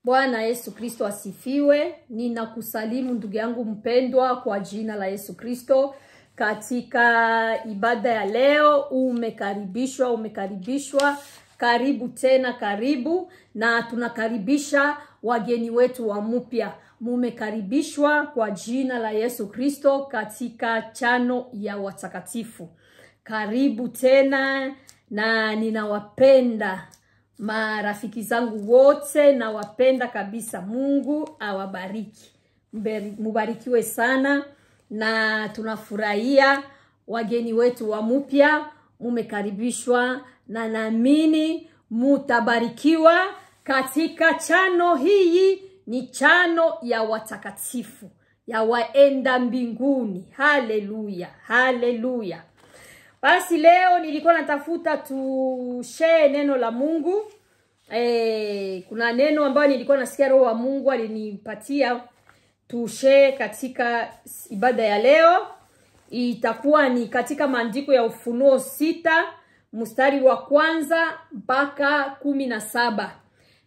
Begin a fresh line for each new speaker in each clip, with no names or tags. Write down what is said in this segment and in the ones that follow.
Bwana Yesu Kristo asifiwe. Ninakusalimu ndugu yangu mpendwa kwa jina la Yesu Kristo. Katika ibada ya leo umekaribishwa. Karibu tena, karibu, na tunakaribisha wageni wetu wa mpya. Mumekaribishwa kwa jina la Yesu Kristo katika chano ya watakatifu. Karibu tena, na ninawapenda marafiki zangu wote, na wapenda kabisa. Mungu awabariki. Mubarikiwe sana, na tunafurahia wageni wetu wa mpya. Mumekaribishwa, na naamini mutabarikiwa katika chano hii. Ni chano ya watakatifu, ya waenda mbinguni. Haleluya, haleluya. Basi leo nilikuwa natafuta tushare neno la Mungu. Kuna neno ambayo nilikuwa nasikia Roho wa Mungu alinipatia tushare katika ibada ya leo. Itakuwa ni katika maandiko ya Ufunuo 6 mstari wa 1 mpaka 17.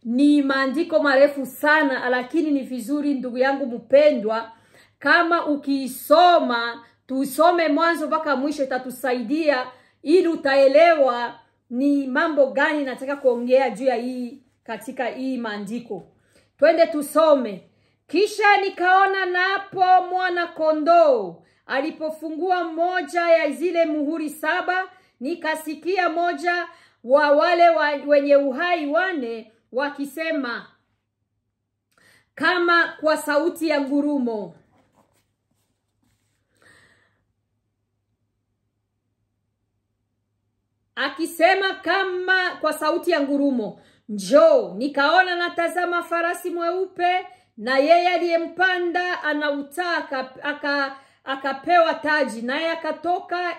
Ni maandiko marefu sana, lakini ni vizuri ndugu yangu mpendwa, kama ukisoma, tusome mwanzo mpaka mwisho, itatusaidia ili utaelewa ni mambo gani nataka kuongea juu ya hii katika hii maandiko. Twende tusome. Kisha nikaona napo mwana kondoo alipofungua moja ya zile muhuri 7, nikasikia moja wa wale wenye uhai 4 wakisema kama kwa sauti ya ngurumo, akisema kama kwa sauti ya ngurumo, njoo. Nikaona natazama farasi mweupe, na yeye aliyempanda anautaka akapewa taji, naye akatoka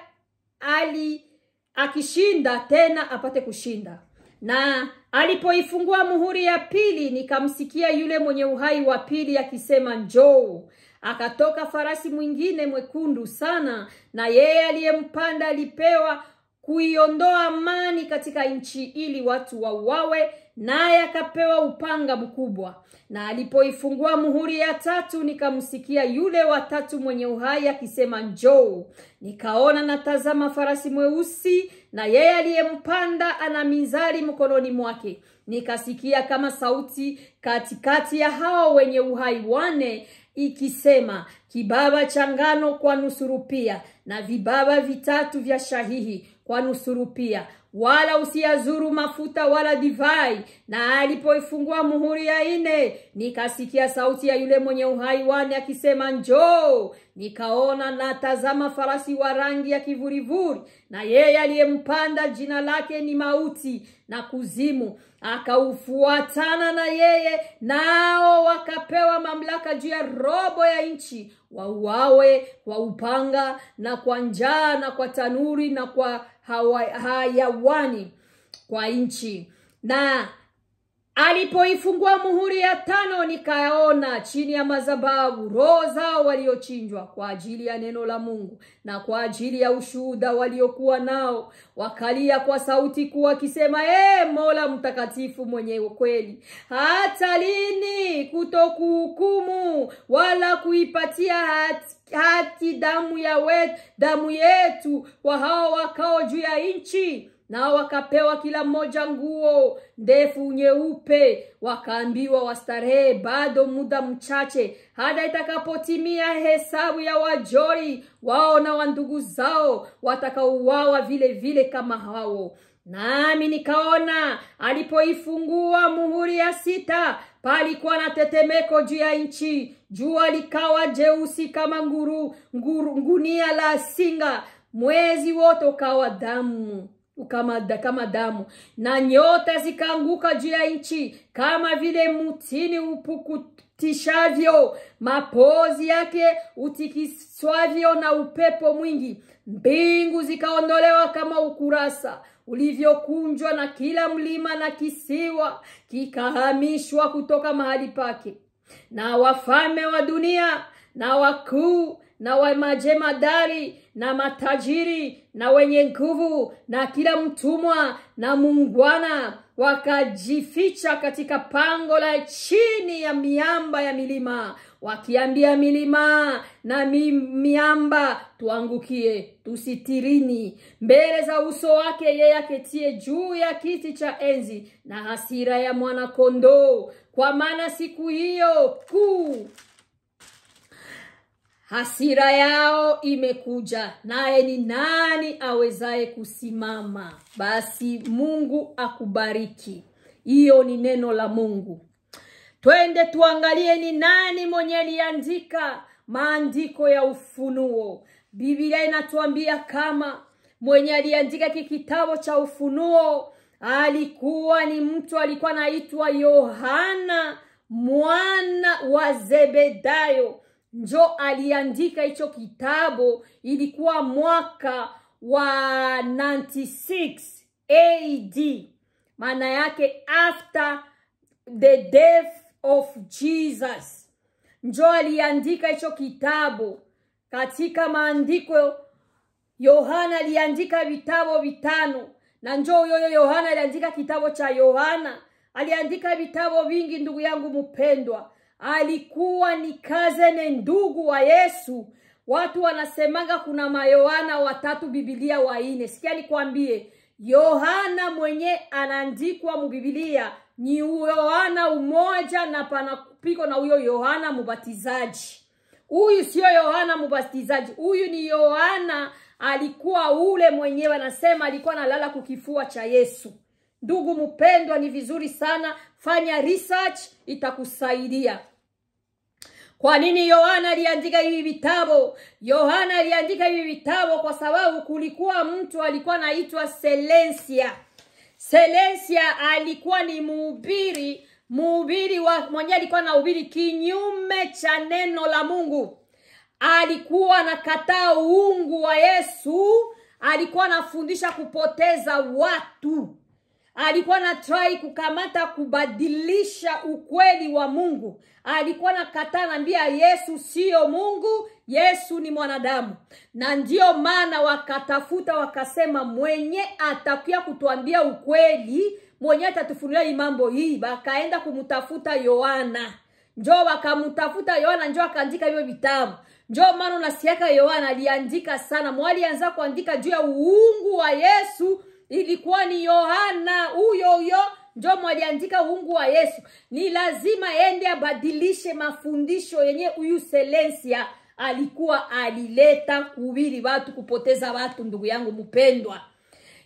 akishinda tena apate kushinda. Na alipoifungua muhuri ya pili, nikamsikia yule mwenye uhai wa pili akisema, njoo. Akatoka farasi mwingine mwekundu sana, na yeye aliyempanda alipewa kuiondoa amani katika nchi, ili watu wauawe, naye akapewa upanga mkubwa. Na alipoifungua muhuri ya 3, nikamsikia yule wa 3 mwenye uhai akisema, njoo. Nikaona natazama farasi mweusi, na yeye aliyempanda ana mizali mkononi mwake. Nikasikia kama sauti katikati ya hao wenye uhai 4 ikisema, kibaba cha ngano kwa nusu rupia, na vibaba 3 vya shahihi kwa nusu rupia, wala usiazuru mafuta wala divai. Na alipoifungua muhuri ya 4, nikasikia sauti ya yule mwenye uhai 4 akisema, njoo. Nikaona natazama farasi wa rangi ya kivurivuri, na yeye aliyempanda jina lake ni Mauti na Kuzimu. Akaufuatana na yeye, nao wakapewa mamlaka juu ya robo ya nchi, wauawe kwa upanga na kwa njaa na kwa tanuri na kwa hayawani kwa nchi. Na alipoifungua muhuri ya 5, nikaona chini ya madhabahu roho zao waliochinjwa kwa ajili ya neno la Mungu na kwa ajili ya ushuhuda waliokuwa nao, wakalia kwa sauti kuu wakisema, Mola mtakatifu mwenye ukweli, hata lini kutokuhukumu wala kuipatia haki damu yetu kwa hao wakao juu ya nchi? Na wakapewa kila mmoja nguo ndefu nyeupe, wakaambiwa wastarehe bado muda mchache, hata itakapotimia hesabu ya wajori wao na wandugu zao watakaouawa vile vile kama hao. Nami nikaona alipoifungua muhuri ya 6, palikuwa na tetemeko juu ya nchi. Jua likawa jeusi kama gunia la singa, mwezi wote ukawa damu kama damu, na nyota zikaanguka juu ya nchi kama vile mtini upukutishavyo, mapozi yake utikiswavyo na upepo mwingi. Mbingu zikaondolewa kama ukurasa ulivyokunjwa, na kila mlima na kisiwa kikahamishwa kutoka mahali pake. Na wafalme wa dunia na wakuu na wa majemadari na matajiri na wenye nguvu na kila mtumwa na muungwana wakajificha katika pango la chini ya miamba ya milima, wakiambia milima na miamba, tuangukie tusitirini mbele za uso wake yeye aketie juu ya kiti cha enzi na hasira ya mwana kondoo. Kwa maana siku hiyo kuu hasira yao imekuja, naye ni nani awezaye kusimama? Basi Mungu akubariki. Hiyo ni neno la Mungu. Twende tuangalie ni nani mwenye aliandika maandiko ya Ufunuo. Biblia inatuambia kama mwenye aliandika kitabu cha Ufunuo alikuwa ni mtu alikuwa anaitwa Yohana mwana wa Zebedayo. Njo aliandika hicho kitabu. Ilikuwa mwaka wa 96 AD. Maana yake after the death of Jesus. Njo aliandika hicho kitabu. Katika maandiko Yohana aliandika vitabu 5. Na njo huyo Yohana aliandika kitabu cha Yohana. Aliandika vitabu vingi ndugu yangu mpendwa. Alikuwa ni cousin ndugu wa Yesu. Watu wanasemanga kuna mayohana 3 Biblia 4. Sikia nikwambie, Yohana mwenye anaandikwa mu Biblia ni Yohana umoja na panapiko na huyo Yohana Mbatizaji. Huyu sio Yohana Mbatizaji. Huyu ni Yohana alikuwa ule mwenyewe anasema alikuwa analala kukifua cha Yesu. Ndugu mpendwa, ni vizuri sana fanya research, itakusaidia. Kwa nini Yohana aliandika hivi vitabu? Yohana aliandika hivi vitabu kwa sababu kulikuwa mtu alikuwa anaitwa Silencia. Silencia alikuwa ni mhubiri mwenye alikuwa anahubiri kinyume cha neno la Mungu. Alikuwa anakataa uungu wa Yesu, alikuwa anafundisha kupoteza watu. Alikuwa na try kukamata kubadilisha ukweli wa Mungu. Alikuwa nakataa anambia Yesu sio Mungu, Yesu ni mwanadamu. Na ndio maana wakatafuta wakasema mwenye atakuya kutuambia ukweli, mwenye atatufunulia mambo hii, bakaenda kumtafuta Yohana. Njoo wakamtafuta Yohana, njoo akaandika hivyo vitabu. Njoo maana unasiaka Yohana aliandika sana. Mwali anza kuandika juu ya uungu wa Yesu. Ilikuwa ni Yohana huyo ndio mwaliandika uungu wa Yesu. Ni lazima ende abadilishe mafundisho yenye huyu Silencia alikuwa alileta kuhubiri watu, kupoteza watu. Ndugu yangu mpendwa,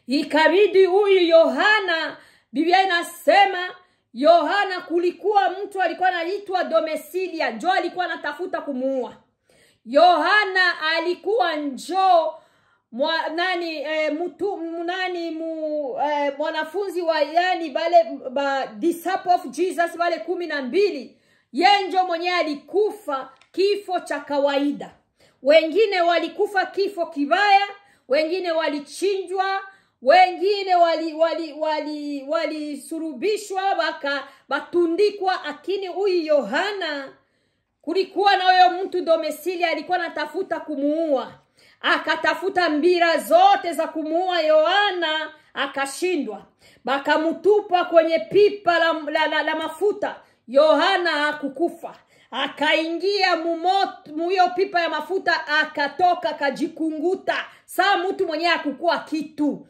ikabidi huyu Yohana, Biblia inasema Yohana kulikuwa mtu alikuwa anaitwa Domesilia, njoo alikuwa anatafuta kumuua. Yohana alikuwa njoo mwanafunzi wa disciple of Jesus wale 12. Yenjo mwenye alikufa kifo cha kawaida. Wengine walikufa kifo kibaya, wengine walichinjwa, wengine walisurubishwa batundikwa. Lakini huyu Yohana kulikuwa na huyo mtu Domesilia alikuwa anatafuta kumuua. Akatafuta mbira zote za kumuua Yohana, akashindwa. Bakamutupa kwenye pipa la mafuta. Yohana hakukufa. Akaingia muyo pipa ya mafuta, akatoka kajikunguta. Saa mtu mwenye hakukua kitu.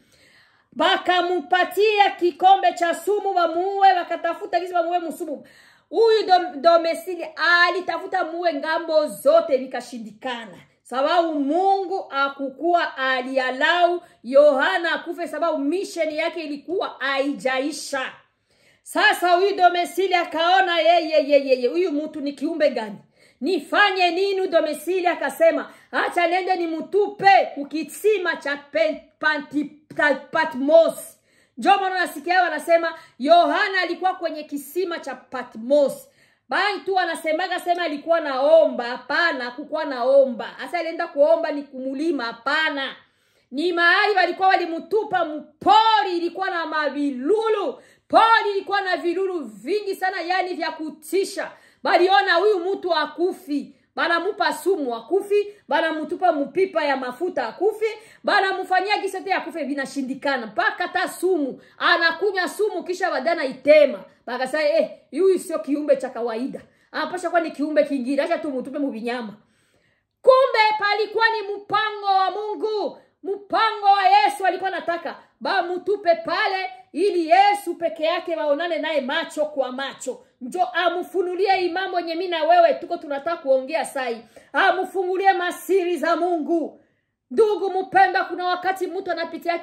Bakamupatia kikombe cha sumu bamuue, bakatafuta kisi bamuue musumu. Huyu Domesilia alitafuta muue ngambo zote, vikashindikana. Sababu Mungu akukua alialau Yohana akufe, sababu mission yake ilikuwa haijaisha. Sasa huyu Domesilia akaona yeye huyu mtu ni kiumbe gani? Nifanye nini? Domesilia akasema acha nende nimutupe kukisima cha Patmos. Njoo maana nasikia wanasema Yohana alikuwa kwenye kisima cha Patmos. Bai tu anasemaga sema alikuwa naomba. Hapana, kukuwa naomba. Asa alienda kuomba ni kumulima. Hapana, ni mahali walikuwa walimutupa mpori, ilikuwa na mavilulu. Pori ilikuwa na vilulu vingi sana, yani vya kutisha. Baliona huyu mtu akufi. banamupa sumu akufi, banamutupa mupipa ya mafuta akufi, banamufanyia kisete akufe, vinashindikana. Mpaka ta sumu, anakunywa sumu kisha badana itema. Bakasema huyu sio kiumbe cha kawaida. Anapasha kuwa ni kiumbe kingine, acha tumutupe mu binyama. Kumbe palikuwa ni mpango wa Mungu. Mpango wa Yesu alikuwa anataka bamutupe pale ili Yesu peke yake waonane naye macho kwa macho. Njo amufunulie imambo yenye mimi na wewe tuko tunataka kuongea sai. Amufungulie masiri za Mungu. Ndugu mpenda, kuna wakati mtu anapitia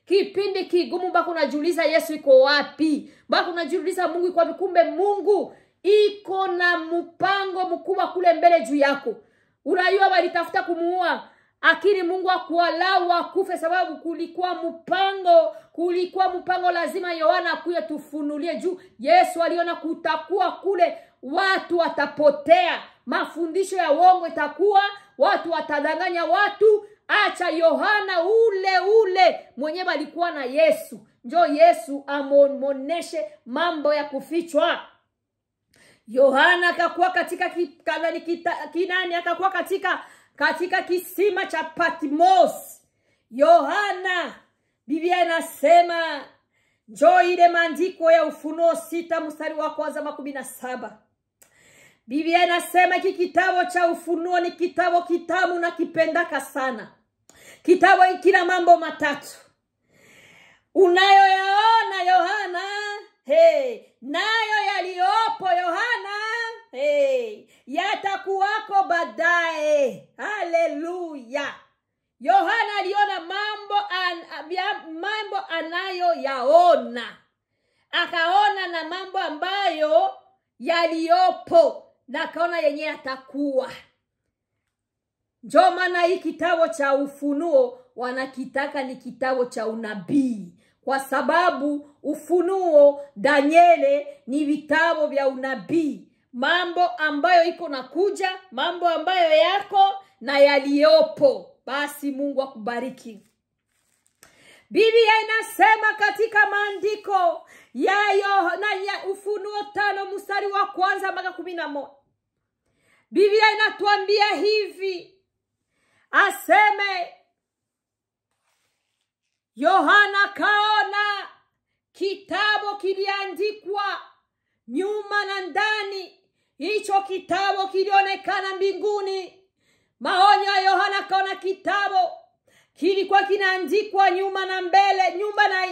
kipindi kigumu, bako unajiuliza Yesu iko wapi? Bako unajiuliza Mungu iko wapi? Kumbe Mungu iko na mpango mkubwa kule mbele juu yako. Unajua walitafuta kumuua, akini Mungu akualau akufe sababu kulikuwa mpango lazima Yohana akuye tufunulie juu. Yesu aliona kutakuwa kule watu watapotea, mafundisho ya uongo itakuwa, watu watadanganya watu. Acha Yohana ule mwenye alikuwa na Yesu, njo Yesu amoneshe mambo ya kufichwa. Yohana akakuwa katika kinani, akakuwa katika kisima cha Patmos. Yohana, Biblia inasema njo ile maandiko ya Ufunuo 6 mstari wa 1:17. Biblia inasema hiki kitabu cha Ufunuo ni kitabu kitamu na kipendaka sana. Kitabu kina mambo matatu unayoyaona Yohana, nayo yaliopo Yohana, yatakuwako baadaye. Haleluya. Yohana aliona mambo anayoyaona, akaona na mambo ambayo yaliopo, na akaona yenye atakuwa. Ndio maana hii kitabu cha Ufunuo wanakitaka ni kitabu cha unabii, kwa sababu Ufunuo, Daniele ni vitabu vya unabii, mambo ambayo iko nakuja, mambo ambayo yako na yaliopo. Basi Mungu akubariki. Biblia inasema katika maandiko ya Ufunuo 5 mstari wa 1 mpaka 11. Biblia inatuambia hivi, aseme Yohana kaona kitabu kiliandikwa nyuma na ndani. Hicho kitabu kilionekana mbinguni. Maonyo ya Yohana kaona kitabu kilikuwa kinaandikwa nyuma na mbele,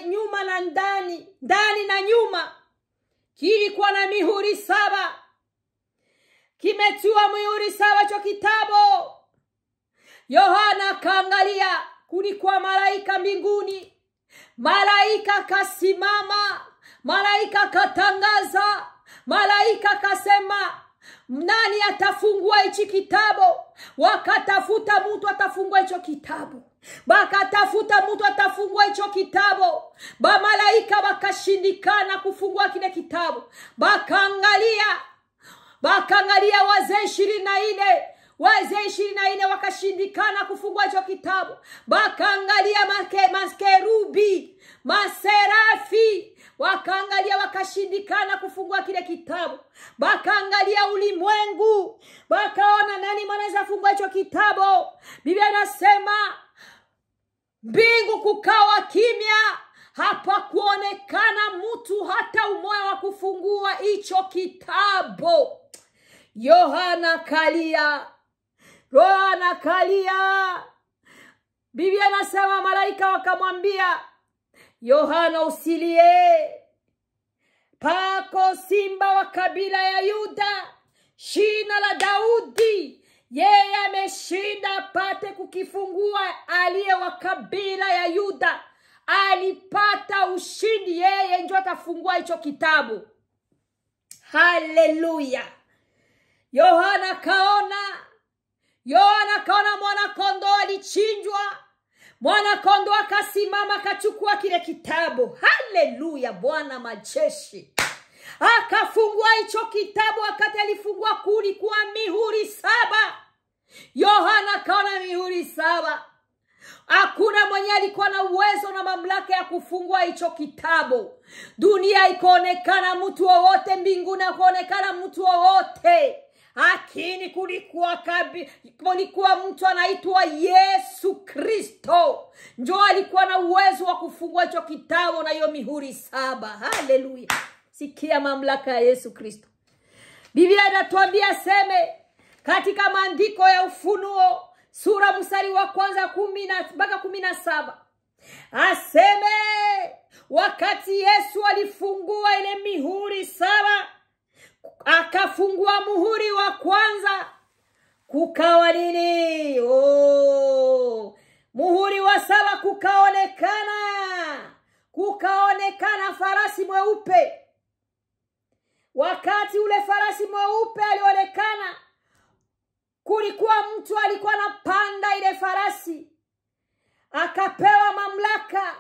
nyuma na ndani na nyuma. Kilikuwa na mihuri 7. Kimetiwa mihuri 7 cho kitabu. Yohana kaangalia, kulikuwa malaika mbinguni. Malaika kasimama, malaika katangaza, malaika kasema, nani atafungua hichi kitabu? Wakatafuta mtu atafungua hicho kitabu. Bakatafuta mtu atafungua hicho kitabu. Malaika wakashindikana kufungua kile kitabu. Bakaangalia wazee 24. Wazee 24 wakashindikana kufungua hicho kitabu. Bakaangalia maskerubi, maserafi, wakaangalia wakashindikana kufungua kile kitabu. Bakaangalia ulimwengu, bakaona nani mwanaweza fungua hicho kitabu. Biblia inasema mbingu kukawa kimya, hapa kuonekana mtu hata umoja wa kufungua hicho kitabu. Yohana kalia. Biblia inasema malaika wakamwambia Yohana, usilie. Pako simba wa kabila ya Yuda, shina la Daudi, yeye ameshinda pate kukifungua. Aliye wa kabila ya Yuda alipata ushindi, yeye ndio atafungua hicho kitabu. Haleluya. Yohana kaona mwana kondoo alichinjwa. Mwana kondoo akasimama akachukua kile kitabu. Haleluya, Bwana majeshi. Akafungua hicho kitabu. Wakati alifungua kulikuwa mihuri 7. Yohana kaona mihuri 7. Hakuna mwenye alikuwa na uwezo na mamlaka ya kufungua hicho kitabu. Dunia ikaonekana mtu wowote, mbinguni ikaonekana mtu wowote. lakini kulikuwa mtu anaitwa Yesu Kristo. Ndio alikuwa na uwezo wa kufungua hicho kitabu na hiyo mihuri 7. Haleluya. Sikia mamlaka ya Yesu Kristo. Biblia inatuambia seme katika maandiko ya Ufunuo sura mstari wa kwanza 10 mpaka 17. Aseme wakati Yesu alifungua ile mihuri 7, akafungua muhuri wa kwanza, kukawa nini? Muhuri wa 7 kukaonekana farasi mweupe. Wakati ule farasi mweupe alionekana, kulikuwa mtu alikuwa anapanda ile farasi, akapewa mamlaka,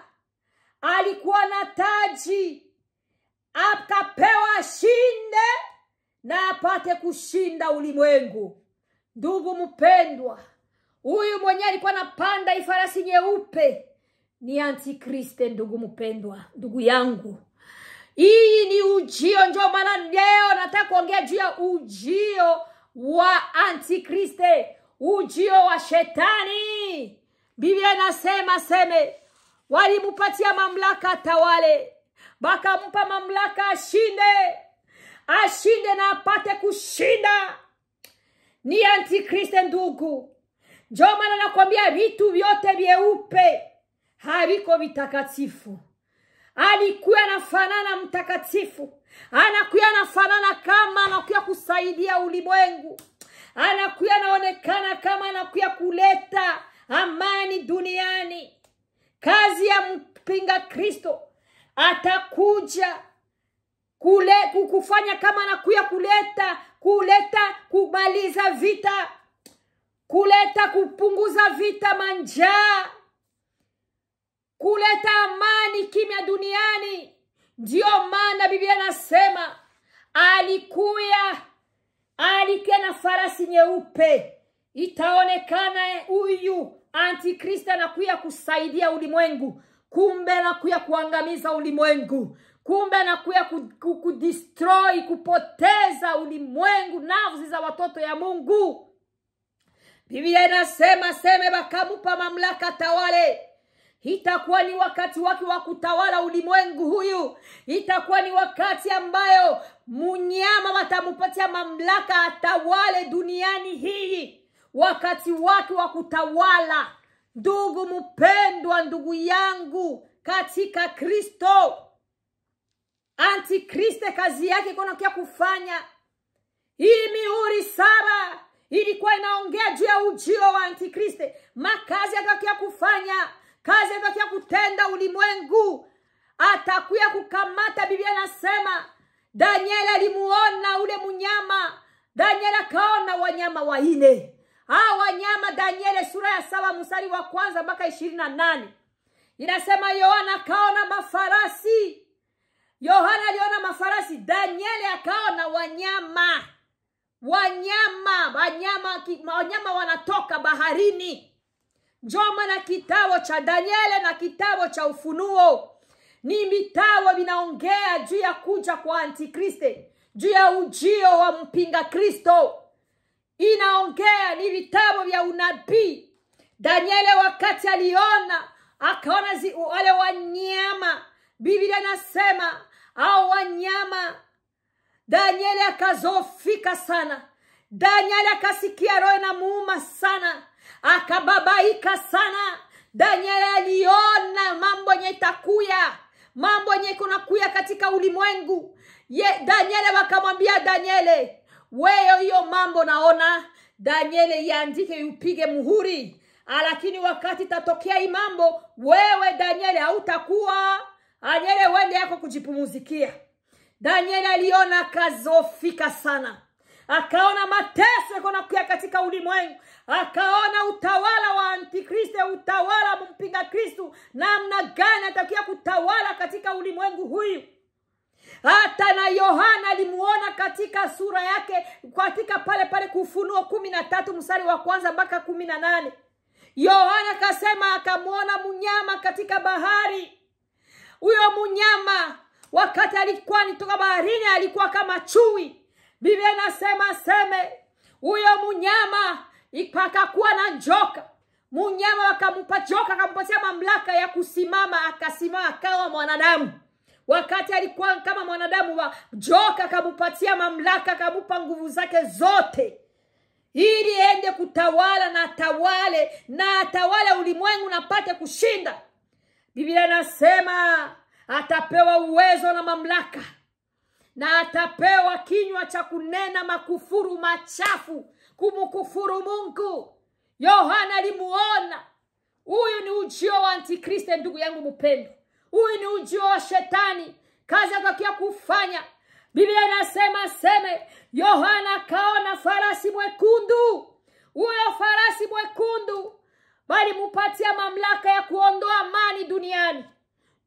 alikuwa na taji, akapewa ashinde na apate kushinda ulimwengu. Ndugu mpendwa, huyu mwenye alikuwa anapanda ifarasi nyeupe ni Antikriste. Ndugu mpendwa, ndugu yangu, hii ni ujio. Ndio maana leo nataka kuongea juu ya ujio wa Antikriste, ujio wa shetani. Biblia inasema seme walimupatia mamlaka tawale, bakampa mamlaka ashinde na apate kushinda. Ni Antikriste ndugu. Ndio maana nakwambia vitu vyote vyeupe haviko vitakatifu. Alikuwa anafanana mtakatifu, anakuwa anafanana kama anakuwa kusaidia ulimwengu, anakuwa anaonekana kama anakuwa kuleta amani duniani. Kazi ya mpinga Kristo atakuja kufanya kama anakuwa kuleta kumaliza vita, kuleta kupunguza vita, manjaa, kuleta amani kimya duniani. Ndio maana Biblia nasema alikuwa na farasi nyeupe. Itaonekana huyu Antikrista anakuja kusaidia ulimwengu, kumbe anakuja kuangamiza ulimwengu, kumbe anakuja kudestroy, kupoteza ulimwengu, nafsi za watoto ya Mungu. Biblia inasema seme bakamupa mamlaka tawale. Itakuwa ni wakati wake wa kutawala ulimwengu huyu. Itakuwa ni wakati ambayo mnyama watamupatia mamlaka atawale duniani hii. Wakati wake wa kutawala. Ndugu mpendwa, ndugu yangu katika Kristo, Antikriste kazi yake kuna kia kufanya. Hii mihuri 7 ilikuwa inaongea juu ya ujio wa Antikriste. Makazi atakia kufanya, kazi atakia kutenda ulimwengu. Atakuya kukamata. Biblia nasema Daniel alimuona ule mnyama. Daniel akaona wanyama 4. Wanyama Daniel sura ya 7 mstari wa kwanza mpaka 28. Inasema Yohana akaona mafarasi. Yohana aliona mafarasi, Daniel akaona wanyama. Wanyama wanatoka baharini. Ndio maana kitabu cha Daniel na kitabu cha Ufunuo ni vitabu vinaongea juu ya kuja kwa Antikriste, juu ya ujio wa mpinga Kristo. Inaongea, ni vitabu vya unabii. Daniel wakati aliona, akaona wale wanyama. Biblia nasema hao wanyama, Daniel akazofika sana. Daniel akasikia roho inamuuma sana, akababaika sana. Daniel aliona mambo yenye itakuya, mambo yenye kunakuya katika ulimwengu. Daniel wakamwambia Daniel, wewe hiyo mambo naona, Daniel iandike upige muhuri. Lakini wakati tatokea hii mambo, wewe Daniel hautakuwa. Daniel wende yako kujipumuzikia. Daniel aliona akazofika sana. Akaona mateso kunakuya katika ulimwengu. Akaona utawala wa Antikriste, utawala wa mpinga Kristo, namna gani atakia kutawala katika ulimwengu huyu. Hata na Yohana alimuona katika sura yake, katika pale Ufunuo 13 mstari wa kwanza mpaka 18. Yohana akasema akamuona mnyama katika bahari. Huyo mnyama wakati alikuwa nitoka baharini alikuwa kama chui. Biblia inasema Huyo mnyama ipakakuwa na joka. Mnyama akamupa joka, akampatia mamlaka ya kusimama, akasimama akawa mwanadamu. Wakati alikuwa kama mwanadamu, joka akamupatia mamlaka, akamupa nguvu zake zote, ili ende kutawala na atawale ulimwengu na apate kushinda. Biblia inasema atapewa uwezo na mamlaka, na atapewa kinywa cha kunena makufuru machafu, kumkufuru Mungu. Yohana alimuona. Huyu ni ujio wa Antikristo, ndugu yangu mpendwa. Huyu ni ujio wa shetani, kazi atakia kufanya. Biblia inasema Yohana akaona farasi mwekundu. Huyo farasi mwekundu bali mupatia mamlaka ya kuondoa amani duniani.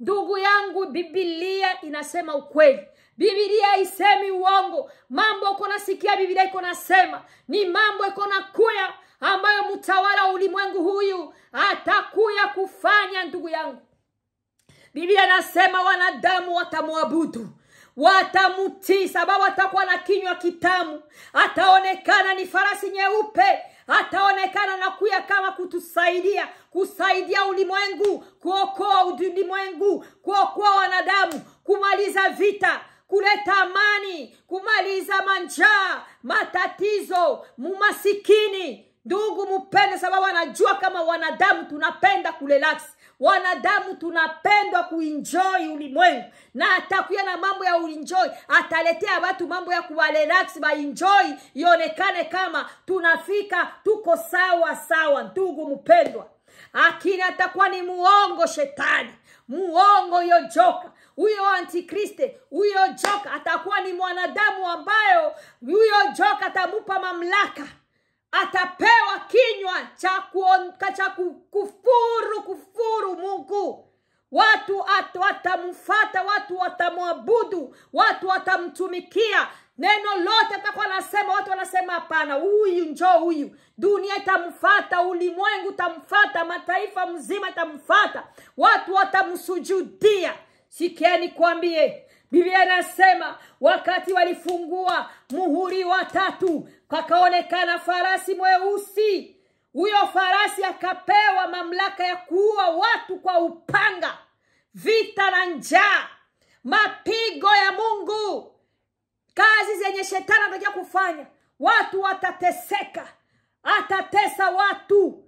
Ndugu yangu, Biblia inasema ukweli. Biblia isemi uongo. Mambo uko nasikia Biblia iko nasema ni mambo iko nakuya, ambayo mtawala ulimwengu huyu atakuya kufanya, ndugu yangu. Biblia inasema wanadamu watamwabudu, watamutii, sababu atakuwa na kinywa kitamu. Ataonekana ni farasi nyeupe, ataonekana na kuya kama kusaidia ulimwengu, kuokoa ulimwengu, kuokoa wanadamu, kumaliza vita, kuleta amani, kumaliza manjaa, matatizo, mumasikini. Ndugu mpende, sababu anajua kama wanadamu tunapenda kurelax. Wanadamu tunapendwa kuenjoy ulimwengu, na atakuya na mambo ya uenjoy. Ataletea watu mambo ya kuwarelax, ba enjoy, ionekane kama tunafika tuko sawa. Ndugu mpendwa, akini atakuwa ni muongo shetani, muongo huyo joka, huyo Antikriste. Huyo joka atakuwa ni mwanadamu, ambayo huyo joka atamupa mamlaka, atapewa kinywa cha kufuru Mungu. Watu watamfuata, watu watamwabudu, watu watamtumikia. Neno lote atakuwa anasema, watu wanasema hapana, huyu njoo huyu. Dunia itamfuata, ulimwengu utamfuata, mataifa mzima itamfuata, watu watamsujudia. Sikieni kuambie, Biblia inasema wakati walifungua muhuri wa 3, kakaonekana farasi mweusi. Huyo farasi akapewa mamlaka ya kuua watu kwa upanga, vita na njaa, mapigo ya Mungu, kazi zenye shetani anataka kufanya. Watu watateseka, atatesa watu.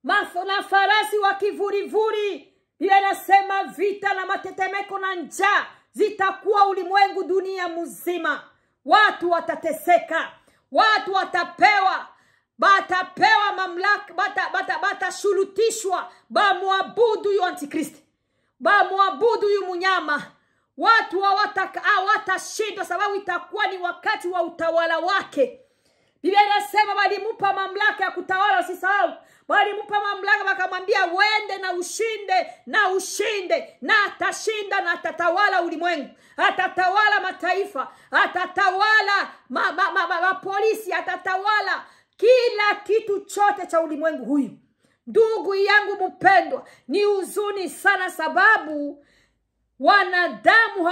Na farasi wa kivurivuri. Biblia inasema vita na matetemeko na njaa zitakuwa ulimwengu, dunia mzima. Watu watateseka, watu watapewa mamlaka, batashurutishwa bamwabudu yu Antikristo, bamwabudu yu munyama. Watu hawatashindwa, sababu itakuwa ni wakati wa utawala wake. Biblia inasema walimupa mamlaka ya kutawala, usisahau. Walimupa mamlaka, wakamwambia wende na ushinde, na atashinda, na atatawala ulimwengu, atatawala mataifa, atatawala polisi, atatawala kila kitu chote cha ulimwengu huyu. Ndugu yangu mpendwa, ni huzuni sana, sababu wanadamu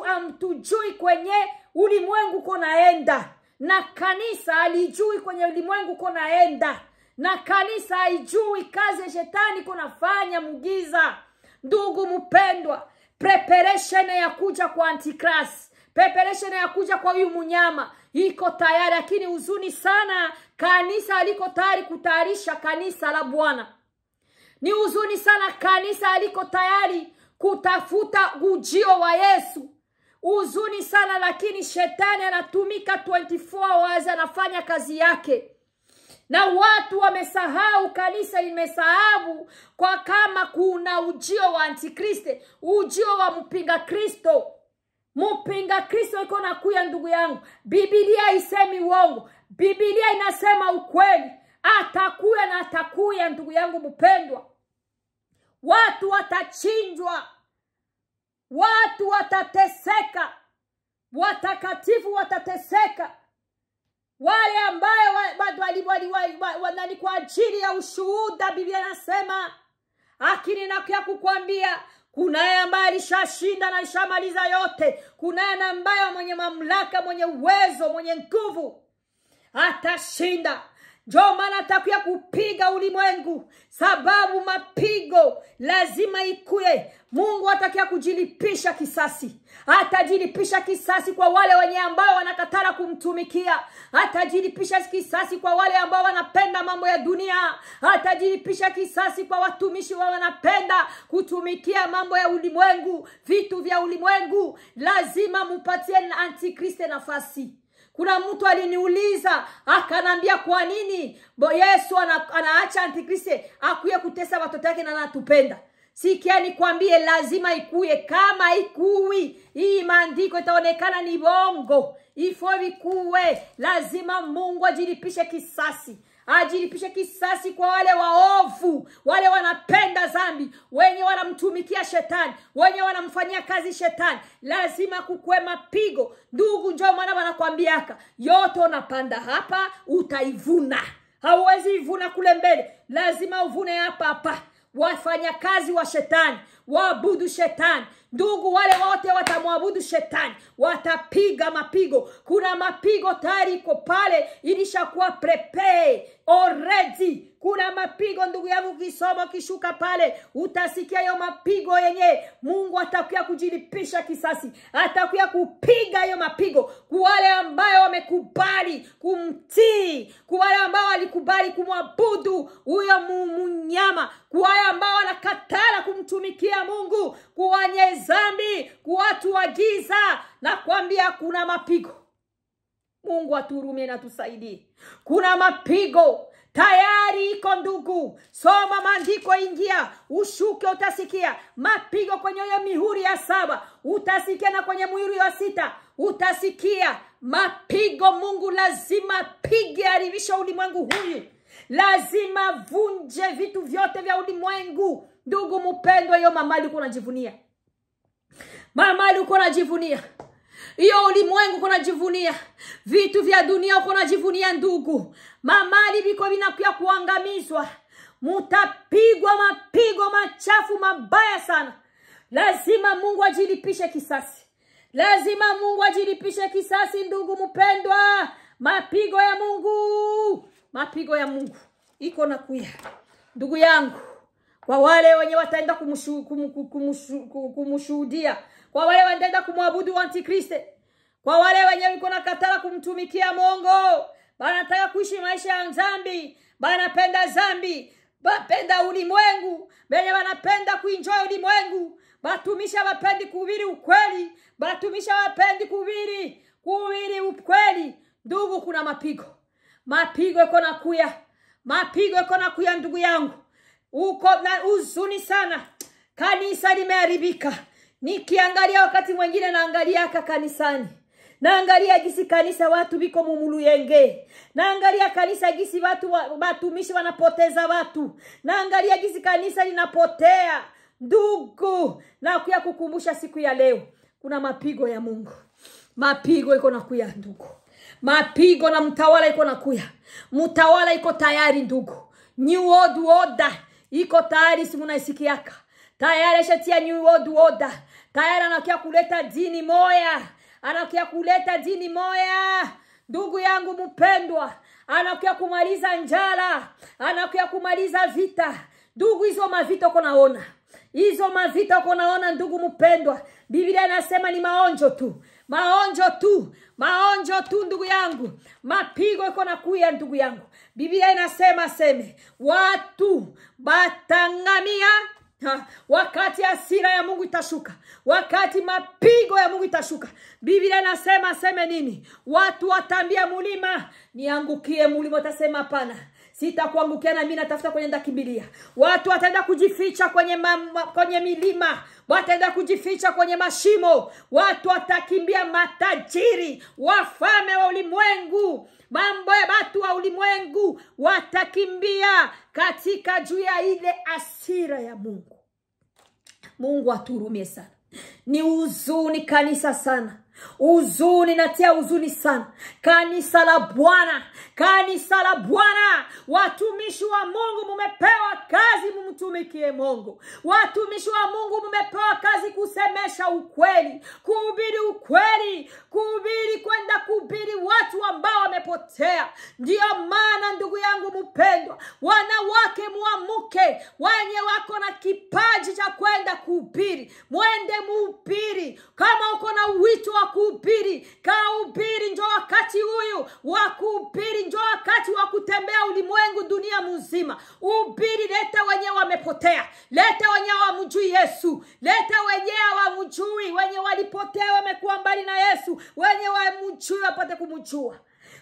hamtujui kwenye ulimwengu konaenda, na kanisa halijui kwenye ulimwengu konaenda, na kanisa haijui kazi ya shetani konafanya mugiza. Ndugu mpendwa, preparation ya kuja kwa Antichrist, preparation ya kuja kwa huyu munyama iko tayari, lakini huzuni sana, kanisa haliko tayari kutayarisha kanisa la Bwana. Ni huzuni sana, kanisa haliko tayari kutafuta ujio wa Yesu. Huzuni sana, lakini shetani anatumika 24 hours, anafanya kazi yake. Na watu wamesahau, kanisa limesahau kwa kama kuna ujio wa Antikristo, ujio wa mpinga Kristo. Mpinga Kristo iko nakuya, ndugu yangu. Biblia isemi uongo, Biblia inasema ukweli. Atakuya na atakuya, ndugu yangu mpendwa. Watu watachinjwa, watu watateseka, watakatifu watateseka. Wale ambayo wanani kwa ajili ya ushuhuda, Biblia inasema. Lakini nakuya kukwambia, kunaye ambaye alishashinda na alishamaliza yote. Kunaye ambaye mwenye mamlaka, mwenye uwezo, mwenye nguvu. atashinda. Ndio maana atakuya kupiga ulimwengu, sababu mapigo lazima ikuye. Mungu atakia kujilipisha kisasi. Atajilipisha kisasi kwa wale wenye ambao wanakatara kumtumikia. Atajilipisha kisasi kwa wale ambao wanapenda mambo ya dunia. Atajilipisha kisasi kwa watumishi wao wanapenda kutumikia mambo ya ulimwengu, vitu vya ulimwengu. Lazima mupatie Antikriste nafasi. Kuna mtu aliniuliza akanambia kwa nini Yesu anaacha Antikriste akuye kutesa watoto wake na anatupenda. Sikia nikwambie, lazima ikuye. Kama ikui, hii maandiko itaonekana ni bongo. Ifo ikuwe. Lazima Mungu ajilipishe kisasi. Ajilipishe kisasi kwa wale waovu, wale wanapenda dhambi, wenye wanamtumikia shetani, wenye wanamfanyia kazi shetani. Lazima kukue mapigo. Ndugu, njoo maana wanakuambiaka, yote unapanda hapa utaivuna. Hauwezi ivuna kule mbele. Lazima uvune hapa hapa. Wafanya kazi wa shetani, waabudu shetani. Ndugu, wale wote watamwabudu shetani, watapiga mapigo. Kuna mapigo tayari iko pale, ilishakuwa prepare already. Kuna mapigo ndugu yangu, kisoma kishuka pale utasikia hiyo mapigo yenye Mungu atakuya kujilipisha kisasi. Atakuya kupiga hiyo mapigo kwa wale ambao wamekubali kumtii, kwa wale ambao walikubali kumwabudu huyo mnyama, kwa wale ambao wanakatala kumtumikia Mungu, kwa wenye dhambi, kwa watu wa giza. Na kuambia kuna mapigo. Mungu atuhurumie na tusaidie. Kuna mapigo tayari iko ndugu. Soma maandiko, ingia ushuke, utasikia mapigo kwenye hiyo mihuri ya 7. Utasikia na kwenye mihuri ya 6 utasikia mapigo. Mungu lazima pige, haribisha ulimwengu huyu. Lazima vunje vitu vyote vya ulimwengu. Ndugu mpendwa, hiyo mamali uko unajivunia. Mamali uko unajivunia. Hiyo ulimwengu uko unajivunia. Vitu vya dunia uko unajivunia ndugu. Mamali biko binakuya kuangamizwa. Mutapigwa mapigo machafu mabaya sana. Lazima Mungu ajilipishe kisasi. Lazima Mungu ajilipishe kisasi ndugu mpendwa. Mapigo ya Mungu. Mapigo ya Mungu iko nakuya. Ndugu yangu, kwa wale wenye wataenda kumushuhudia, kwa wale wataenda kumwabudu Antikriste, kwa wale wenye wiko nakatala kumtumikia Mungu, wanataka kuishi maisha ya dhambi, wanapenda dhambi, wanapenda ulimwengu, wenye wanapenda kuenjoy ulimwengu, batumisha wapendi kuhubiri ukweli, batumisha wapendi kuhubiri ukweli. Ndugu, kuna mapigo. Mapigo iko nakuya. Mapigo iko nakuya ndugu yangu. Uko na huzuni sana. Kanisa limeharibika. Nikiangalia wakati mwingine naangalia kanisani. Naangalia gisi kanisa watu biko mumuluyenge. Naangalia kanisa gisi watu batumishi wanapoteza watu. Naangalia gisi kanisa linapotea. Ndugu, na kuya kukumbusha siku ya leo, kuna mapigo ya Mungu. Mapigo iko nakuya ndugu. Mapigo na mtawala iko nakuya. Mtawala iko tayari ndugu. New World Order iko tayari, si mnaisikiaka. Tayari shatia New World Order. Tayari anakia kuleta dini moya. Anakia kuleta dini moya. Ndugu yangu mpendwa, anakia kumaliza njala. Anakia kumaliza vita. Ndugu, hizo mavita uko naona. Hizo mavita uko naona ndugu mpendwa. Biblia inasema ni maonjo tu. Maonjo tu. Maonjo tu ndugu yangu. Mapigo iko nakuya ndugu yangu. Biblia inasema watu batangamia wakati hasira ya Mungu itashuka. Wakati mapigo ya Mungu itashuka. Biblia inasema nini? Watu watambia mulima, niangukie mulima. Utasema hapana, sitakuangukia, na mimi natafuta kwenye ndakimbilia. Watu wataenda kujificha kwenye milima. Wataenda kujificha kwenye mashimo. Watu watakimbia matajiri, wafalme wa ulimwengu, mambo ya watu wa ulimwengu watakimbia katika juu ya ile hasira ya Mungu. Mungu atuhurumie sana. Ni huzuni kanisa sana. Huzuni, natia huzuni sana. Kanisa la Bwana. Kanisa la Bwana. Watumishi wa Mungu mumepewa kazi mumtumikie Mungu. Watumishi wa Mungu mumepewa kazi kusemesha ukweli. Kuhubiri ukweli. Kuhubiri, kwenda kuhubiri watu ambao wamepotea. Ndiyo maana ndugu yangu mpendwa, wanawake muamuke, wenye wako na kipaji cha kwenda kuhubiri, mwende muhubiri. Kama uko na wito wa kuhubiri, kahubiri. Njoo wakati huyu wa kuhubiri, njoo wakati wa kutembea ulimwengu dunia mzima. Uhubiri, leta wenye wamepotea, leta wenye hawamjui Yesu, leta wenye hawamjui, wenye walipotea wamekuwa mbali na Yesu, wenye wamjui wapate kumjua.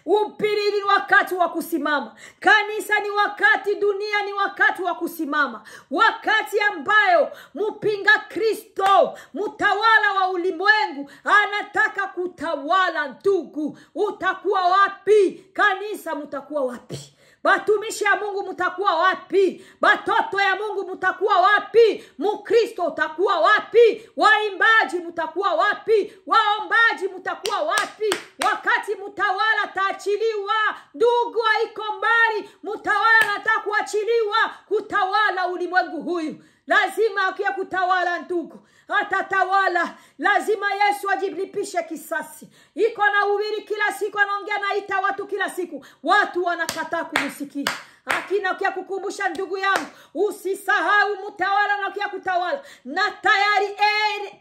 Uhubiri ni wakati wa kusimama. Kanisa ni wakati, dunia ni wakati wa kusimama. Wakati ambayo mpinga Kristo, mtawala wa ulimwengu, anataka kutawala. Ndugu, utakuwa wapi? Kanisa mtakuwa wapi? Batumishi ya Mungu mtakuwa wapi? Batoto ya Mungu mtakuwa wapi? Mkristo utakuwa wapi? Waimbaji mtakuwa wapi? Waombaji mtakuwa wapi? Wakati mtawala taachiliwa, ndugu, haiko mbali. Mtawala anataka kuachiliwa kutawala ulimwengu huyu. Lazima akia kutawala ndugu, atatawala. Lazima Yesu ajilipishe kisasi. Iko na uhubiri kila siku, anaongea naita watu kila siku, watu wanakataa kumsikia. Lakini akia kukumbusha ndugu yangu, usisahau mtawala na akia kutawala. Na tayari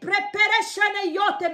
preparation yote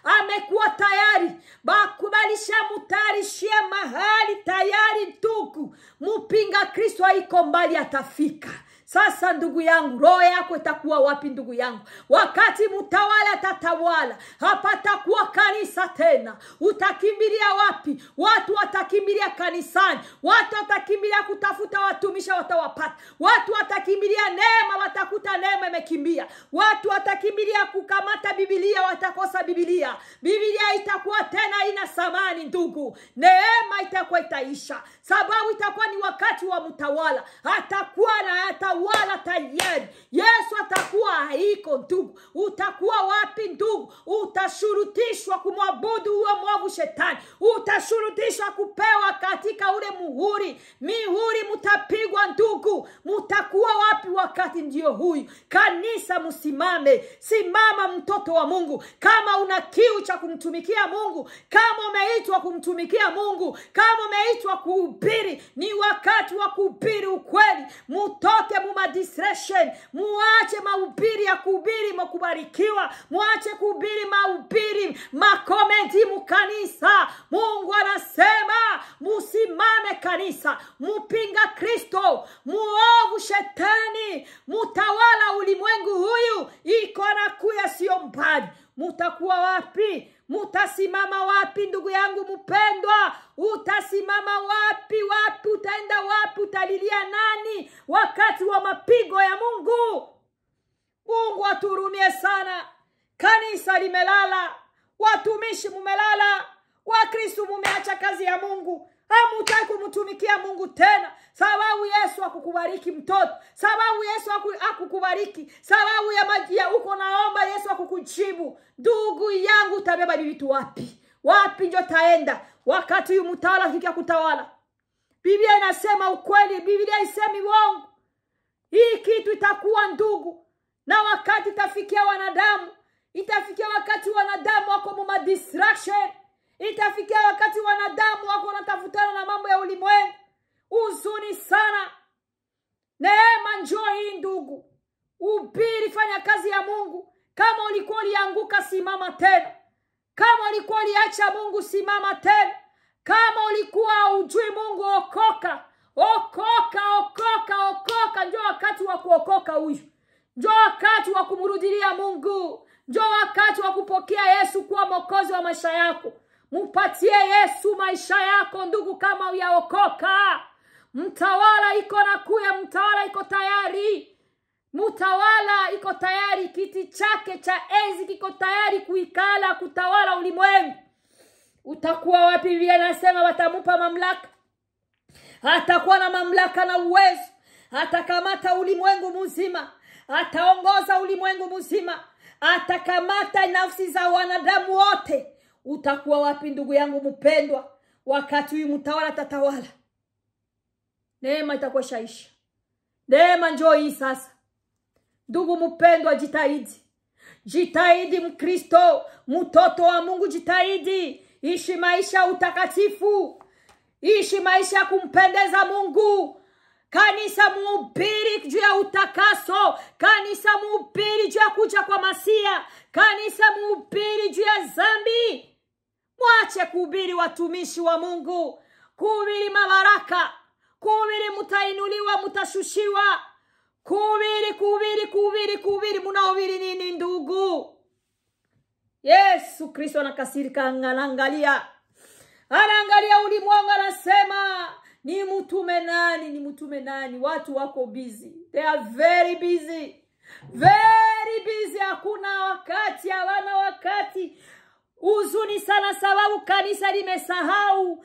amekuwa tayari. Bakubalisha mutarishia mahali tayari ndugu. Mpinga Kristo haiko mbali, atafika. Sasa ndugu yangu, roho yako itakuwa wapi ndugu yangu? Wakati mtawala atatawala, hapatakuwa kanisa tena. Utakimbilia wapi? Watu watakimbilia kanisani. Watu watakimbilia kutafuta watumishi, watawapata. Watu watakimbilia neema, watakuta neema imekimbia. Watu watakimbilia kukamata Biblia, watakosa Biblia. Biblia itakuwa tena ina samani ndugu. Neema itakuwa itaisha, sababu itakuwa ni wakati wa mtawala. Atakuwa na atawala tayari. Yesu atakuwa haiko ndugu. Utakuwa wapi ndugu? Utashurutishwa kumwabudu huo mwovu shetani. Utashurutishwa kupewa katika ule muhuri. Mihuri mutapigwa ndugu. Mutakuwa wapi wakati ndio huyu? Kanisa msimame. Simama mtoto wa Mungu. Kama una kiu cha kumtumikia Mungu, kama umeitwa kumtumikia Mungu, kama umeitwa kuhubiri, ni wakati wa kuhubiri ukweli. Mutoke muma distraction. Muache mahubiri ya kuhubiri makubarikiwa. Muache kuhubiri mahubiri makomenti mukanisa. Mungu anasema musimame kanisa. Mpinga Kristo, muovu shetani, mutawala ulimwengu huyu, iko na kuya sio mbali. Mutakuwa wapi? Mutasimama wapi ndugu yangu mpendwa? Utasimama wapi? Wapi utaenda? Wapi utalilia nani wakati wa mapigo ya Mungu? Mungu aturumie sana. Kanisa limelala, watumishi mumelala, Wakristo mumeacha kazi ya Mungu. Hamutaki kumtumikia Mungu tena. Sababu Yesu hakukubariki mtoto, sababu Yesu hakukubariki, sababu ya uko naomba Yesu hakukujibu. Ndugu yangu, utabeba vitu wapi? Wapi ndio taenda wakati huyu mtawala hikia kutawala? Biblia inasema ukweli, Biblia isemi uongo. Hii kitu itakuwa ndugu, na wakati itafikia wanadamu, itafikia wakati wanadamu wako muma distraction. Itafikia wakati wanadamu wako wanatafutana na mambo ya ulimwengu. Huzuni sana. Neema njoo hii ndugu. Ubiri, fanya kazi ya Mungu. Kama ulikuwa ulianguka, simama tena. Kama ulikuwa uliacha Mungu, simama tena. Kama ulikuwa hujui Mungu, okoka. Okoka, okoka, okoka. Njoo wakati wa kuokoka huyu. Njoo wakati wa kumrudilia Mungu. Njoo wakati wa kupokea Yesu kuwa mwokozi wa maisha yako. Mupatie Yesu maisha yako ndugu, kama uyaokoka. Mtawala iko na kuya, mtawala iko tayari. Mtawala iko tayari, kiti chake cha enzi kiko tayari kuikala kutawala ulimwengu. Utakuwa wapi? Biblia inasema watamupa mamlaka. Atakuwa na mamlaka na uwezo. Atakamata ulimwengu mzima. Ataongoza ulimwengu mzima. Atakamata nafsi za wanadamu wote. Utakuwa wapi ndugu yangu mpendwa wakati huyu mtawala tatawala? Neema itakuwa shaisha. Neema njoo hii sasa. Ndugu mpendwa, jitahidi. Jitahidi Mkristo, mtoto wa Mungu, jitahidi. Ishi maisha utakatifu. Ishi maisha ya kumpendeza Mungu. Kanisa muhubiri juu ya utakaso. Kanisa muhubiri juu ya kuja kwa Masia. Kanisa muhubiri juu ya dhambi. Mwache kuhubiri watumishi wa Mungu. Kuhubiri mabaraka. Kuhubiri mutainuliwa, mutashushiwa. Kuhubiri. Munahubiri nini ndugu? Yesu Kristo anakasirika, anaangalia ulimwengu, anasema ni mtume nani? Watu wako busy. They are very busy. Hakuna wakati, hawana wakati. Huzuni sana sababu kanisa limesahau.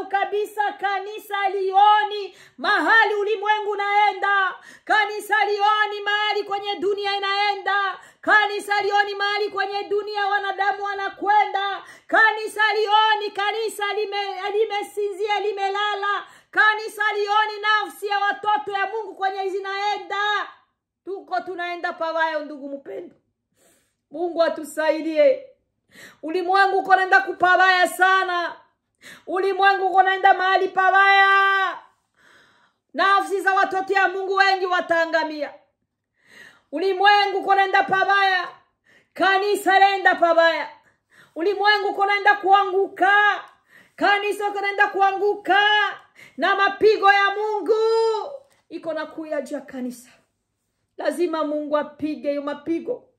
Kabisa. Kanisa lioni mahali ulimwengu naenda. Kanisa lioni mahali kwenye dunia inaenda. Kanisa lioni mahali kwenye dunia wanadamu wanakwenda. Kanisa limesinzia, limelala. Kanisa lioni nafsi ya watoto ya Mungu kwenye zinaenda. Tunaenda pabaya ndugu mpendwa. Mungu atusaidie. Ulimwengu uko naenda kupabaya sana. Ulimwengu uko naenda mahali pabaya. Nafsi za watoto ya Mungu wengi wataangamia. Ulimwengu uko naenda pabaya. Kanisa lenda pabaya. Ulimwengu uko naenda kuanguka. Kanisa uko naenda kuanguka. Na mapigo ya Mungu iko na kuya juu ya kanisa. Lazima Mungu apige hiyo mapigo.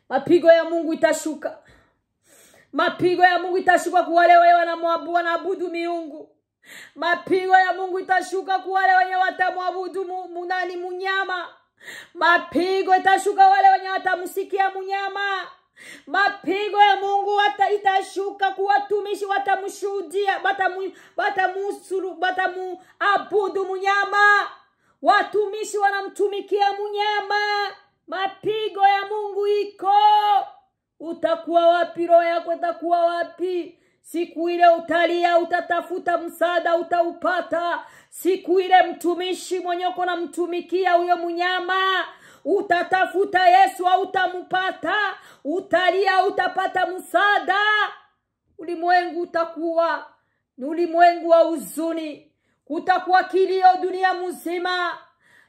Mapigo ya Mungu itashuka. Mapigo ya Mungu itashuka kwa wale wanaabudu miungu. Mapigo ya Mungu itashuka kwa wale wenye watamwabudu munyama. Mapigo itashuka wale wenye watamsikia munyama. Mapigo ya Mungu itashuka kwa watumishi watamshuhudia, watamuabudu munyama. Watumishi wanamtumikia munyama. Mapigo ya Mungu iko. Utakuwa wapi? Roho yako itakuwa wapi? Siku ile utalia, utatafuta msaada, utaupata. Siku ile mtumishi mwenye uko na mtumikia huyo munyama, utatafuta Yesu au utampata. Utalia, utapata msaada. Ulimwengu utakuwa ni ulimwengu wa huzuni. Kutakuwa kilio dunia mzima.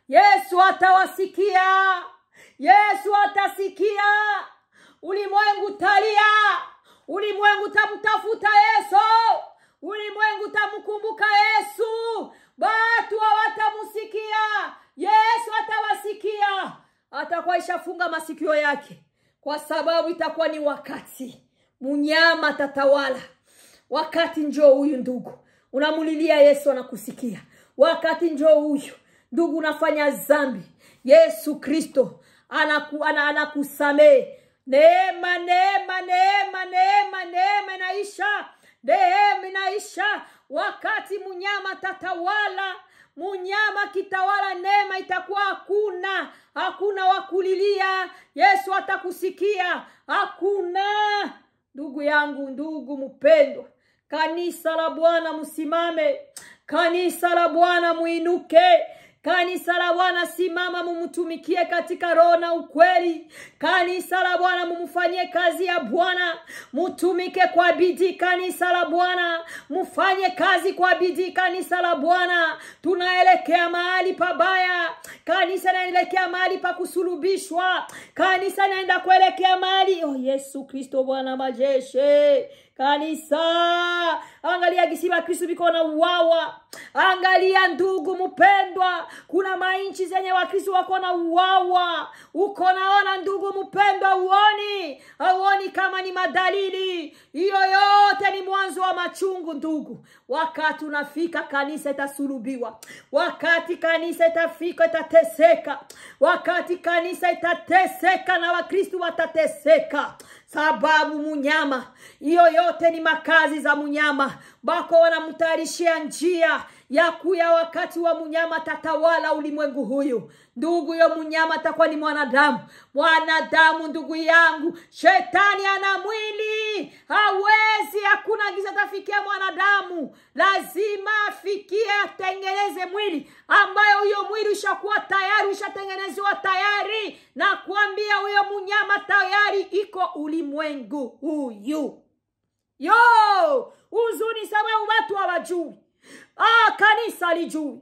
Yesu atawasikia. Yesu atasikia. Ulimwengu talia. Ulimwengu tamtafuta Yesu. Ulimwengu tamkumbuka Yesu. Watu hawatamusikia. Yesu atawasikia. Atakuwa ishafunga masikio yake. Kwa sababu itakuwa ni wakati munyama tatawala. Wakati njoo huyu ndugu. Unamulilia Yesu anakusikia. Wakati njoo huyu ndugu unafanya dhambi. Yesu Kristo anakusamehe. Neema inaisha. Wakati munyama tatawala. Munyama kitawala, neema itakuwa hakuna wakulilia. Yesu atakusikia. Hakuna. Ndugu yangu, ndugu mpendwa, kanisa la Bwana msimame. Kanisa la Bwana muinuke. Kanisa la Bwana simama, mumtumikie katika roho na ukweli. Kanisa la Bwana mumfanyie kazi ya Bwana. Mutumike kwa bidii kanisa la Bwana. Mufanye kazi kwa bidii kanisa la Bwana. Tunaelekea mahali pabaya. Kanisa naelekea mahali pa kusulubishwa. Kanisa naenda kuelekea mahali. Oh Yesu Kristo Bwana majeshi. Kanisa, angalia gisiba Kristo biko na uwawa. Angalia ndugu mpendwa, kuna mainchi zenye wa Kristo wako na uwawa. Uko naona ndugu mpendwa, uoni kama ni madalili. Hiyo yote ni mwanzo wa machungu ndugu. Wakati unafika kanisa itasulubiwa. Wakati kanisa itafika itateseka. Wakati kanisa itateseka na Wakristo watateseka. Sababu munyama, hiyo yote ni makazi za munyama. Bako wanamutayarishia njia ya kuya wakati wa munyama tatawala ulimwengu huyu. Ndugu, yo munyama atakuwa ni mwanadamu. Mwanadamu ndugu yangu, shetani ana mwili. Hawezi, hakuna giza tafikia mwanadamu. Lazima afikie atengeneze mwili ambayo huyo mwili ushakuwa tayari, ushatengenezwa tayari. Na kuambia huyo munyama tayari iko ulimwengu huyu. Yo, Huzuni sababu watu hawajui. Kanisa lijui.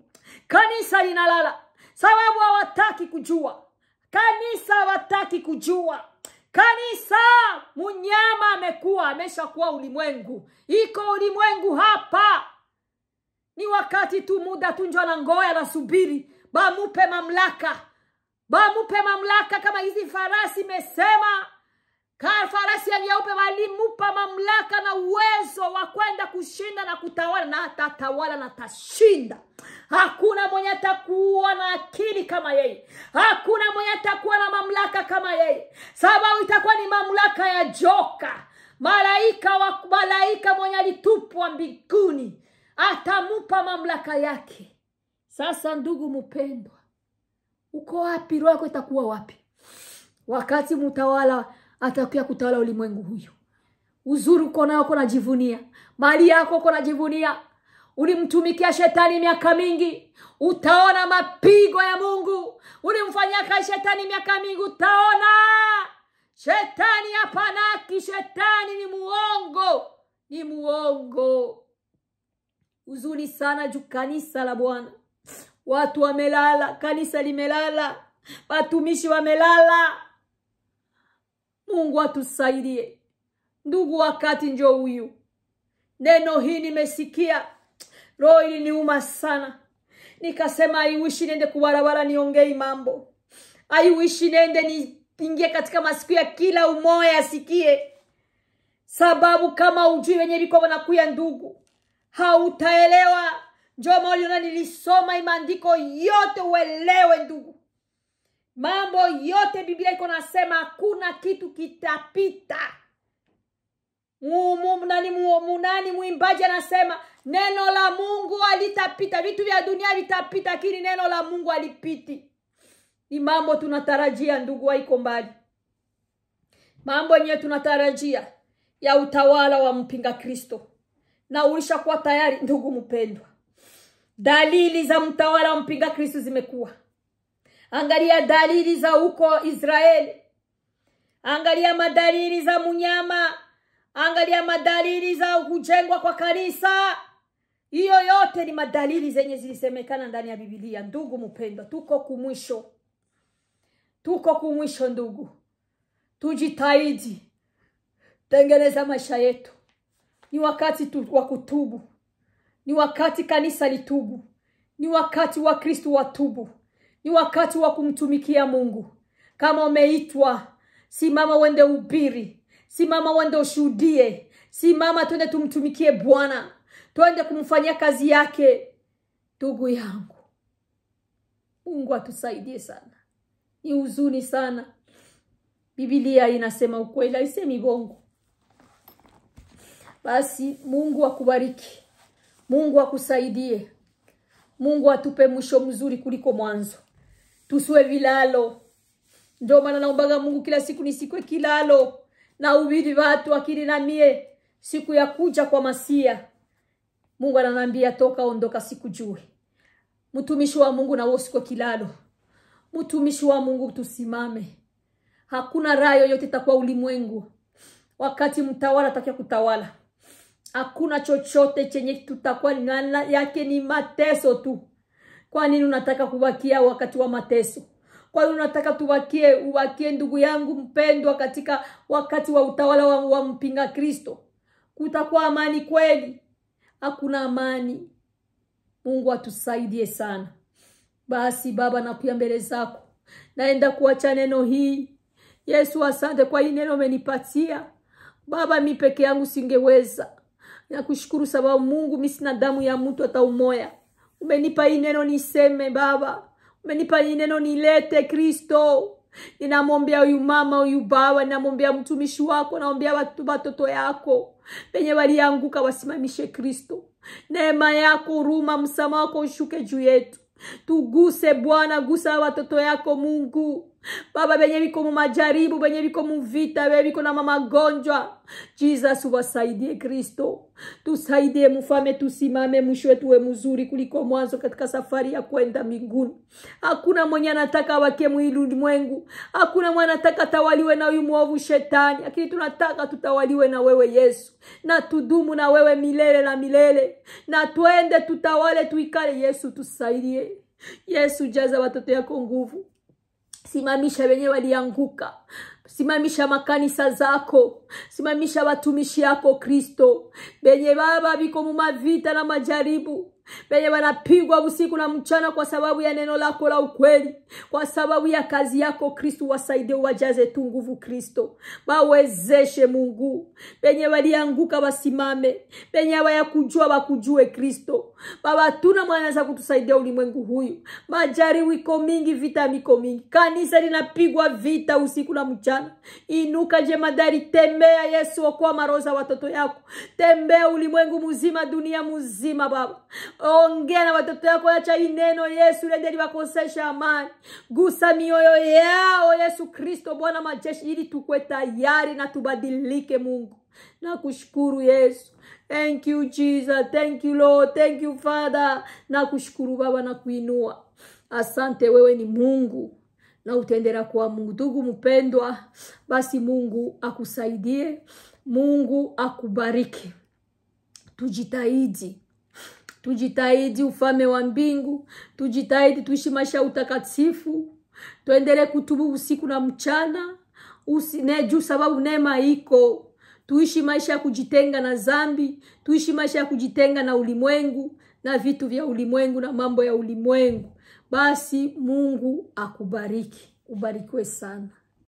Kanisa linalala sababu hawataki kujua. Kanisa hawataki kujua. Kanisa munyama ameshakuwa ulimwengu. Iko ulimwengu hapa. Ni wakati tu muda tunjwa na ngoya na subiri. Bamupe mamlaka. Bamupe mamlaka kama hizi farasi mesema. Farasi ya nyeupe walimupa mamlaka na uwezo wa kwenda kushinda na kutawala, na atatawala na tashinda. Hakuna mwenye atakuwa na akili kama yeye. Hakuna mwenye atakuwa na mamlaka kama yeye. Sababu itakuwa ni mamlaka ya joka. Malaika mwenye alitupwa mbinguni atamupa mamlaka yake. Sasa ndugu mpendwa, uko wapi? Roho yako itakuwa wapi wakati mtawala atakuya kutawala ulimwengu huyu? Uzuri uko nao uko najivunia, mali yako uko najivunia. Ulimtumikia shetani miaka mingi, utaona mapigo ya Mungu. Ulimfanyia kazi shetani miaka mingi, utaona. Shetani hapanaki, shetani ni muongo, ni muongo. Uzuri sana juu kanisa la Bwana. Watu wamelala, kanisa limelala, watumishi wamelala. Mungu atusaidie. Ndugu, wakati njoo huyu. Neno hii nimesikia, roho iliniuma sana. Nikasema aiwishi nende kubarabara niongei mambo. Aiwishi nende niingie katika masiku ya kila umoja asikie. Sababu kama ujui wenye biko wanakuya ndugu, hautaelewa. Njoo mauliona nilisoma imandiko yote uelewe ndugu. Mambo yote Biblia iko nasema hakuna kitu kitapita. Munani muimbaji anasema neno la Mungu halitapita. Vitu vya dunia vitapita, lakini neno la Mungu halipiti. Ni mambo tunatarajia ndugu, haiko mbali. Mambo yenyewe tunatarajia ya utawala wa mpinga Kristo. Na ulishakuwa tayari ndugu mpendwa. Dalili za mtawala wa mpinga Kristo zimekuwa. Angalia dalili za huko Israeli. Angalia madalili za munyama. Angalia madalili za kujengwa kwa kanisa. Hiyo yote ni madalili zenye zilisemekana ndani ya Biblia. Ndugu mpendwa, tuko kumwisho. Tuko kumwisho ndugu. Tujitahidi. Tengeneza maisha yetu. Ni wakati wa kutubu. Ni wakati kanisa litubu. Ni wakati wa Kristo watubu. Ni wakati wa kumtumikia Mungu. Kama umeitwa, simama uende ubiri. Simama uende ushuhudie. Simama tuende tumtumikie Bwana. Tuende kumfanyia kazi yake. Ndugu yangu, Mungu atusaidie sana. Ni huzuni sana. Biblia inasema ukweli, haisemi bongo. Basi Mungu akubariki. Mungu akusaidie. Mungu atupe mwisho mzuri kuliko mwanzo. Tusiwe vilalo. Ndio maana naombaga Mungu kila siku nisikwe kilalo. Na ubiri watu akili na mie siku ya kuja kwa Masia. Mungu ananiambia toka, ondoka, sikujue. Mtumishi wa Mungu na usikwe kilalo. Mtumishi wa Mungu tusimame. Hakuna raha yoyote itakuwa ulimwengu wakati mtawala atakia kutawala. Hakuna chochote chenye tutakuwa yake, ni mateso tu. Kwa nini unataka kubakia wakati wa mateso? Kwa nini unataka ubakie ndugu yangu mpendwa katika wakati wa utawala wa mpinga Kristo? Kutakuwa amani kweli? Hakuna amani. Mungu atusaidie sana. Basi Baba, nakuja mbele zako. Naenda kuacha neno hii. Yesu, asante kwa hii neno umenipatia. Baba, mimi peke yangu singeweza. Nakushukuru sababu Mungu, mimi sina damu ya mtu hata umoja. Umenipa hii neno niseme Baba. Umenipa hii neno nilete Kristo. Ninamwombea huyu mama, huyu baba, ninamwombea mtumishi wako, naombea watoto yako. Penye walianguka wasimamishe Kristo. Neema yako, huruma, msamaha wako ushuke juu yetu. Tuguse Bwana, gusa watoto yako Mungu. Baba, benye biko mu majaribu, benye biko mu vita, benye biko na magonjwa, Jesus uwasaidie Kristo. Tusaidie mfalme, tusimame, mwisho wetu uwe mzuri kuliko mwanzo katika safari ya kwenda mbinguni. Hakuna mwenye anataka wake mwili ulimwengu. Hakuna mwenye anataka tawaliwe na huyu mwovu shetani. Lakini tunataka tutawaliwe na wewe Yesu. Na tudumu na wewe milele na milele. Na tuende tutawale tuikale Yesu, tusaidie. Yesu, jaza watoto yako nguvu. Simamisha wenye walianguka. Simamisha makanisa zako. Simamisha watumishi yako Kristo. Benye Baba biko mu mavita na majaribu. Benye wanapigwa usiku na mchana kwa sababu ya neno lako la ukweli. Kwa sababu ya kazi yako Kristo, wasaidie, wajaze tu nguvu Kristo. Bawezeshe Mungu. Benye walianguka wasimame. Benye hawakujua wakujue Kristo. Baba, tuna mwana za kutusaidia ulimwengu huyu. Majaribu iko mingi, vita miko mingi. Kanisa linapigwa vita usiku na mchana. Inuka jemadari, tembea Yesu, okoa maroza watoto yako. Tembea ulimwengu mzima, dunia mzima Baba. Ongea na watoto yako, acha neno Yesu lende wakosesha amani. Gusa mioyo yao Yesu Kristo Bwana majeshi, ili tukue tayari na tubadilike Mungu. Na kushukuru Yesu. Thank you Jesus, thank you Lord, thank you Father. Na kushukuru Baba na kuinua. Asante, wewe ni Mungu na utendera kwa Mungu. Ndugu mpendwa, basi Mungu akusaidie, Mungu akubariki. Tujitahidi ufalme wa mbingu. Tujitahidi tuishi maisha utakatifu. Tuendelee kutubu usiku na mchana. Juu sababu neema iko. Tuishi maisha ya kujitenga na dhambi. Tuishi maisha ya kujitenga na ulimwengu, na vitu vya ulimwengu na mambo ya ulimwengu. Basi Mungu akubariki. Ubarikiwe sana.